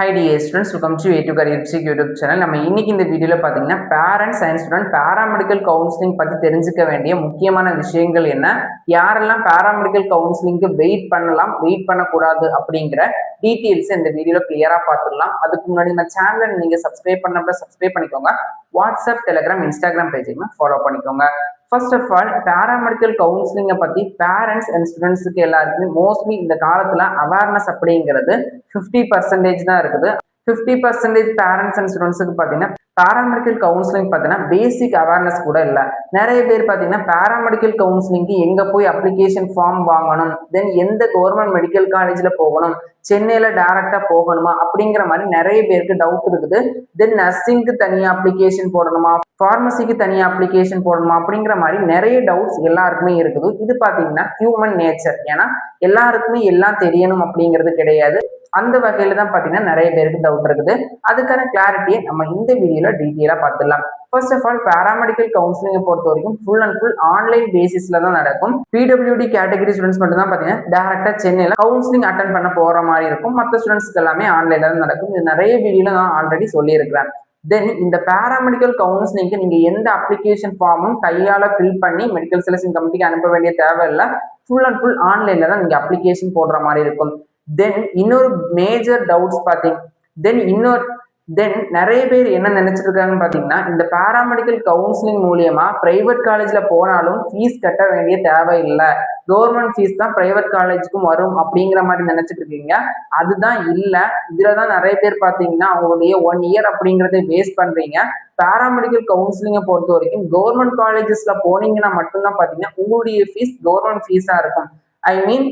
Hi dear students, welcome to A2 Career Physics YouTube channel. நம்ம இன்னைக்கு இந்த வீடியோல பாத்தீங்கன்னா parents and student paramedical counselling பத்தி தெரிஞ்சுக்க வேண்டிய முக்கியமான விஷயங்கள் என்ன, யாரெல்லாம் பாராமெடிக்கல் கவுன்சிலிங்க்கு வெயிட் பண்ணலாம், வெயிட் பண்ணக்கூடாது அப்படிங்கிற டீட்டெயில்ஸ் இந்த வீடியோல கிளியரா பார்த்துடலாம். அதுக்கு முன்னாடி நம்ம சேனலை நீங்க சப்ஸ்கிரைப் பண்ணப்ப சப்ஸ்கிரைப் பண்ணிக்கோங்க. வாட்ஸ்அப், டெலிகிராம், இன்ஸ்டாகிராம் பேஜையுமே ஃபாலோ பண்ணிக்கோங்க. ஃபர்ஸ்ட் ஆஃப் ஆல் பாராமெடிக்கல் கவுன்சிலிங்கை பத்தி பேரண்ட்ஸ் அண்ட் ஸ்டூடெண்ட்ஸுக்கு எல்லாருக்குமே மோஸ்ட்லி இந்த காலத்துல அவேர்னஸ் அப்படிங்கிறது 50% தான் இருக்குது. 50% பேரண்ட்ஸ் அண்ட் ஸ்டூடெண்ட்ஸுக்கு பார்த்தீங்கன்னா பாராமெடிக்கல் கவுன்சிலிங் பார்த்தீங்கன்னா பேசிக் அவேர்னஸ் கூட இல்லை. நிறைய பேர் பார்த்தீங்கன்னா பாராமெடிக்கல் கவுன்சிலிங்க்கு எங்க போய் அப்ளிகேஷன் ஃபார்ம் வாங்கணும், தென் எந்த கவர்மெண்ட் மெடிக்கல் காலேஜ்ல போகணும், சென்னையில டைரக்டா போகணுமா அப்படிங்கிற மாதிரி நிறைய பேருக்கு டவுட் இருக்குது. தென் நர்சிங்க்கு தனியா அப்ளிகேஷன் போடணுமா, ஃபார்மசிக்கு தனியா அப்ளிகேஷன் போடணுமா அப்படிங்கிற மாதிரி நிறைய டவுட்ஸ் எல்லாருக்குமே இருக்குது. இது பார்த்தீங்கன்னா ஹியூமன் நேச்சர். ஏன்னா எல்லாருக்குமே எல்லாம் தெரியணும் அப்படிங்கிறது கிடையாது. அந்த வகையில தான் பாத்தீங்கன்னா நிறைய பேருக்கு டவுட் இருக்குது. அதுக்கான கிளாரிட்டியை நம்ம இந்த வீடியோல டீட்டெயிலா பார்த்துடலாம். ஃபர்ஸ்ட் ஆஃப் ஆல் பாராமெடிக்கல் கவுன்சிலிங்கை பொறுத்த வரைக்கும் ஃபுல் அண்ட் ஃபுல் ஆன்லைன் பேசிஸ்ல தான் நடக்கும். பிடபிள்யூடி கேட்டகரி ஸ்டூடெண்ட்ஸ் மட்டும் தான் பாத்தீங்கன்னா டைரக்டா சென்னையில கவுன்சிலிங் அட்டன் பண்ண போற மாதிரி இருக்கும். மற்ற ஸ்டூடெண்ட்ஸ்க்கு எல்லாமே ஆன்லைன்ல தான் நடக்கும். இது நிறைய வீடியோல நான் ஆல்ரெடி சொல்லியிருக்கிறேன். தென் இந்த பாராமெடிக்கல் கவுன்சிலிங்க்கு நீங்க எந்த அப்ளிகேஷன் ஃபார்மும் கையால ஃபில் பண்ணி மெடிக்கல் செலக்ஷன் கமிட்டிக்கு அனுப்ப வேண்டிய தேவையில்லை. ஃபுல் அண்ட் ஃபுல் ஆன்லைன்ல தான் நீங்க அப்ளிகேஷன் போடுற மாதிரி இருக்கும். தென் இன்னொரு மேஜர் டவுட்ஸ் தென் நிறைய பேர் என்ன நினைச்சிட்டு இருக்காங்கன்னு பாத்தீங்கன்னா, இந்த பாராமெடிக்கல் கவுன்சிலிங் மூலியமா பிரைவேட் காலேஜ்ல போனாலும் ஃபீஸ் கட்ட வேண்டிய தேவை இல்லை, கவர்மெண்ட் ஃபீஸ் தான் பிரைவேட் காலேஜுக்கும் வரும் அப்படிங்கிற மாதிரி நினைச்சிட்டு இருக்கீங்க. அதுதான் இல்ல. இதுலதான் நிறைய பேர் பாத்தீங்கன்னா அவங்களுடைய 1 இயர் அப்படிங்கறத வேஸ்ட் பண்றீங்க. பாராமெடிக்கல் கவுன்சிலிங்கை பொறுத்த வரைக்கும் கவர்மெண்ட் காலேஜஸ்ல போனீங்கன்னா மட்டும்தான் பாத்தீங்கன்னா உங்களுடைய ஃபீஸ் கவர்மெண்ட் ஃபீஸா இருக்கும். ஐ மீன்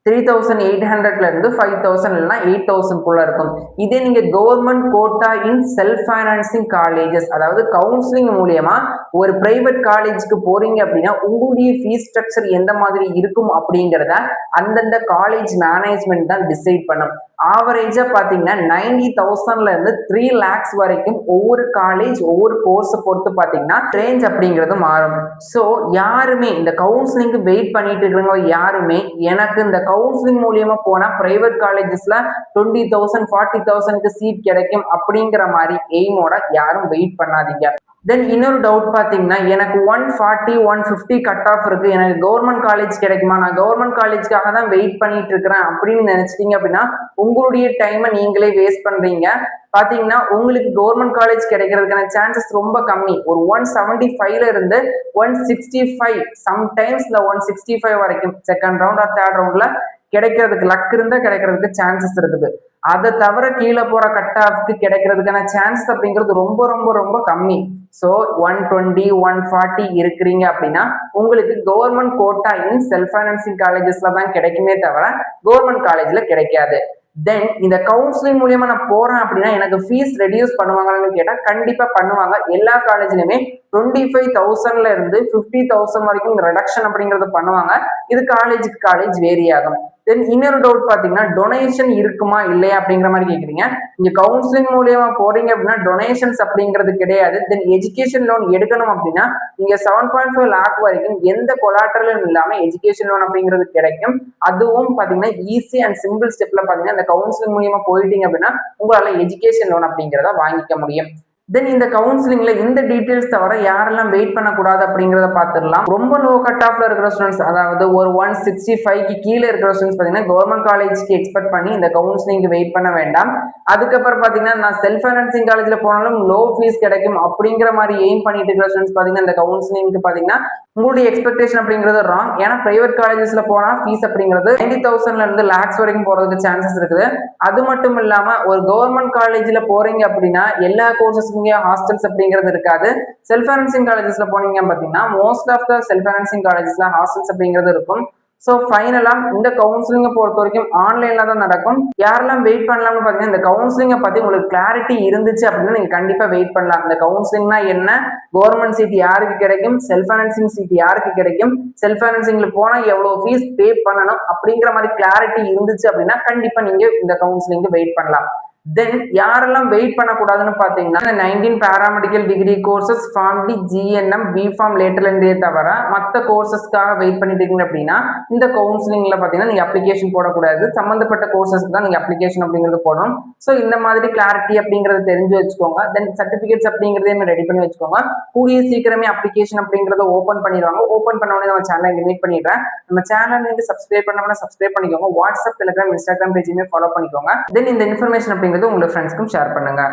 3800 இருந்து 5000 இல்லைன்னா 8000 இருக்கும். இதே நீங்க government quota in self financing colleges, அதாவது கவுன்சிலிங் மூலியமா ஒரு பிரைவேட் காலேஜுக்கு போறீங்க அப்படின்னா உங்களுடைய ஃபீஸ் ஸ்ட்ரக்சர் எந்த மாதிரி இருக்கும் அப்படிங்கிறத அந்தந்த காலேஜ் மேனேஜ்மெண்ட் தான் டிசைட் பண்ணும். ஆவரேஜா பாத்தீங்கன்னா 90,000 இருந்து 3 lakhs வரைக்கும் ஒவ்வொரு காலேஜ் ஒவ்வொரு கோர்ஸை பொறுத்து பாத்தீங்கன்னா ரேஞ்ச் அப்படிங்கிறது மாறும். ஸோ யாருமே இந்த கவுன்சிலிங்க்கு வெயிட் பண்ணிட்டு இருக்கிறவங்க யாருமே எனக்கு இந்த கவுன்சிலிங் மூலியமா போனா பிரைவேட் காலேஜஸ்ல 20,000 40,000க்கு சீட் கிடைக்கும் அப்படிங்கிற மாதிரி எய்மோட யாரும் வெயிட் பண்ணாதீங்க. தென் இன்னொரு டவுட் பாத்தீங்கன்னா, எனக்கு 140 150 கட் ஆஃப் இருக்கு, எனக்கு கவர்மெண்ட் காலேஜ் கிடைக்குமா, நான் கவர்மெண்ட் காலேஜ்க்காக தான் வெயிட் பண்ணிட்டு இருக்கிறேன் அப்படின்னு நினைச்சிட்டீங்க அப்படின்னா உங்களுடைய டைமை நீங்களே வேஸ்ட் பண்றீங்க. பாத்தீங்கன்னா உங்களுக்கு கவர்மெண்ட் காலேஜ் கிடைக்கிறதுக்கான சான்சஸ் ரொம்ப கம்மி. ஒரு 175ல இருந்து 165, சம்டைம்ஸ் இந்த 165 வரைக்கும் செகண்ட் ரவுண்ட் ஆர் தேர்ட் ரவுண்ட்ல கிடைக்கிறதுக்கு லக் இருந்தா கிடைக்கிறதுக்கு சான்சஸ் இருக்குது. அதை தவிர கீழே போற கட் ஆஃப்க்கு கிடைக்கிறதுக்கான சான்சஸ் அப்படிங்கிறது ரொம்ப ரொம்ப ரொம்ப கம்மி. ஸோ 120 140 இருக்கிறீங்க அப்படின்னா உங்களுக்கு government quota in self financing காலேஜஸ்ல தான் கிடைக்குமே தவிர கவர்மெண்ட் காலேஜ்ல கிடைக்காது. தென் இந்த கவுன்சிலிங் மூலியமா நான் போறேன் அப்படின்னா எனக்கு ஃபீஸ் ரெடியூஸ் பண்ணுவாங்கன்னு கேட்டா கண்டிப்பா பண்ணுவாங்க. எல்லா காலேஜ்லயுமே 25,000ல இருந்து 50,000 வரைக்கும் ரெடக்ஷன் அப்படிங்கறது பண்ணுவாங்க. இது காலேஜுக்கு காலேஜ் வேரி ஆகும். தென் இன்னொரு டவுட் பாத்தீங்கன்னா டொனேஷன் இருக்குமா இல்லையா அப்படிங்கிற மாதிரி கேக்குறீங்க. நீங்க கவுன்சிலிங் மூலியமா போறீங்க அப்படின்னா டொனேஷன்ஸ் அப்படிங்கிறது கிடையாது. தென் எஜுகேஷன் லோன் எடுக்கணும் அப்படின்னா நீங்க 7.5 lakh வரைக்கும் எந்த கொலாட்டரலும் இல்லாம எஜுகேஷன் லோன் அப்படிங்கிறது கிடைக்கும். அதுவும் பாத்தீங்கன்னா ஈஸி அண்ட் சிம்பிள் ஸ்டெப்ல பாத்தீங்கன்னா இந்த கவுன்சிலிங் மூலியமா போயிட்டீங்க அப்படின்னா உங்களால எஜுகேஷன் லோன் அப்படிங்கிறத வாங்கிக்க முடியும். தென் இந்த கவுன்சிலிங்ல இந்த டீடைல்ஸ் தவிர யாரெல்லாம் வெயிட் பண்ணக்கூடாது அப்படிங்கிறத பார்த்துடலாம். ரொம்ப லோ கட் ஆஃப்ல இருக்கிற ஸ்டூடெண்ட்ஸ், அதாவது ஒரு 165க்கு கீழே இருக்கிற ஸ்டூடெண்ட்ஸ் பார்த்தீங்கன்னா கவர்மெண்ட் காலேஜ்க்கு எக்ஸ்பெக்ட் பண்ணி இந்த கவுன்சிலிங்க்கு வெயிட் பண்ண வேண்டாம். அதுக்கப்புறம் பார்த்தீங்கன்னா நான் செல்ஃப் ஃபைனான்சிங் காலேஜ்ல போனாலும் லோ ஃபீஸ் கிடைக்கும் அப்படிங்கிற மாதிரி எய்ம் பண்ணிட்டு இருக்கிற ஸ்டூடெண்ட்ஸ் பார்த்தீங்கன்னா இந்த கவுன்சிலிங்க்கு பார்த்தீங்கன்னா உங்களுடைய எக்ஸ்பெக்டேஷன் அப்படிங்கிறது ராங். ஏன்னா பிரைவேட் காலேஜஸ்ல போனா ஃபீஸ் அப்படிங்கிறது 90,000ல இருந்து lakhs வரைக்கும் போறதுக்கு சான்சஸ் இருக்குது. அது மட்டும் இல்லாம ஒரு கவர்மெண்ட் காலேஜ்ல போறீங்க அப்படின்னா எல்லா கோர்சஸ் ஹாஸ்டல்ஸ் அப்படிங்கிறது இருக்காது. செல்ஃப் ஃபைனான்சிங் காலேஜஸ்ல போனீங்க பாத்தீங்கன்னா most of the self financing காலேஜஸ்ல ஹாஸ்டல்ஸ் அப்படிங்கிறது இருக்கும். ஸோ ஃபைனலா இந்த கவுன்சிலிங்கை பொறுத்த வரைக்கும் ஆன்லைன்ல தான் நடக்கும். யாரெல்லாம் வெயிட் பண்ணலாம்னு பாத்தீங்கன்னா இந்த கவுன்சிலிங்கை பத்தி உங்களுக்கு கிளாரிட்டி இருந்துச்சு அப்படின்னா நீங்க கண்டிப்பா வெயிட் பண்ணலாம். இந்த கவுன்சிலிங்னா என்ன, கவர்மெண்ட் சீட் யாருக்கு கிடைக்கும், செல்ஃப் ஃபைனான்சிங் சீட் யாருக்கு கிடைக்கும், செல்ஃப் ஃபைனான்சிங்ல போனா எவ்வளவு ஃபீஸ் பே பண்ணணும் அப்படிங்கிற மாதிரி கிளாரிட்டி இருந்துச்சு அப்படின்னா கண்டிப்பா நீங்க இந்த கவுன்சிலிங்க்கு வெயிட் பண்ணலாம். தென் யாரெல்லாம் வெயிட் பண்ணக்கூடாதுன்னு பாத்தீங்கன்னா 19 paramedical degree courses Pharm D GNM B Pharm later இருந்தே தவிர மற்ற கோர்சஸ்க்காக வெயிட் பண்ணிட்டு இருக்கீங்க அப்படின்னா இந்த கவுன்சிலிங்ல பாத்தீங்கன்னா நீங்க அப்ளிகேஷன் போடக்கூடாது. சம்பந்தப்பட்ட கோர்சஸ்க்கு தான் நீங்க அப்ளிகேஷன் அப்படிங்கிறது போடணும். ஸோ இந்த மாதிரி கிளாரிட்டி அப்படிங்கறத தெரிஞ்சு வச்சுக்கோங்க. தென் சர்டிபிகேட்ஸ் அப்படிங்கறதையும் ரெடி பண்ணி வச்சுக்கோங்க. கூடிய சீக்கிரமே அப்ளிகேஷன் அப்படிங்கறத ஓபன் பண்ணிடுவாங்க. ஓபன் பண்ண உடனே நம்ம சேனலை இன்வைட் பண்ணிடுறேன். நம்ம சேனல் நீங்க சப்ஸ்கிரைப் பண்ணோம்னா சப்ஸ்கிரைப் பண்ணிக்கோங்க. வாட்ஸ்அப், டெலிகிராம், இன்ஸ்டாகிராம் பேஜையுமே ஃபாலோ பண்ணிக்கோங்க. தென் இந்த இன்ஃபர்மேஷன் அப்படிங்கிறது உங்க ஃப்ரெண்ட்ஸ்க்கும் ஷேர் பண்ணுங்க.